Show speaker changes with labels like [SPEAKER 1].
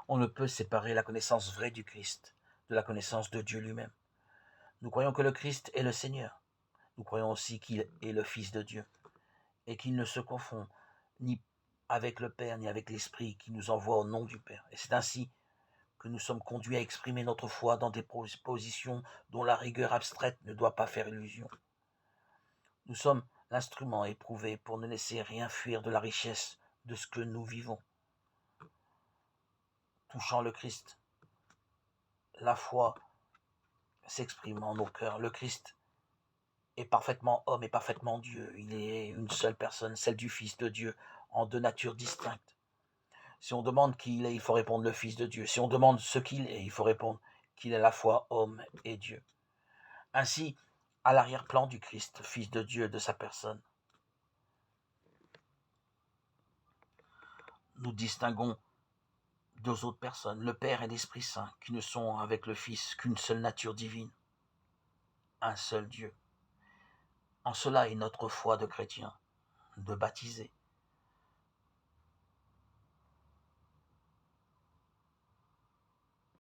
[SPEAKER 1] On ne peut séparer la connaissance vraie du Christ de la connaissance de Dieu lui-même. Nous croyons que le Christ est le Seigneur. Nous croyons aussi qu'il est le Fils de Dieu et qu'il ne se confond ni avec le Père ni avec l'Esprit qui nous envoie au nom du Père. Et c'est ainsi que nous sommes conduits à exprimer notre foi dans des positions dont la rigueur abstraite ne doit pas faire illusion. Nous sommes l'instrument éprouvé pour ne laisser rien fuir de la richesse de ce que nous vivons. Touchant le Christ, la foi s'exprime en nos cœurs. Le Christ est parfaitement homme et parfaitement Dieu. Il est une seule personne, celle du Fils de Dieu, en deux natures distinctes. Si on demande qui il est, il faut répondre le Fils de Dieu. Si on demande ce qu'il est, il faut répondre qu'il est à la fois homme et Dieu. Ainsi, à l'arrière-plan du Christ, Fils de Dieu, de sa personne, nous distinguons deux autres personnes, le Père et l'Esprit Saint, qui ne sont avec le Fils qu'une seule nature divine, un seul Dieu. En cela est notre foi de chrétien, de baptisé.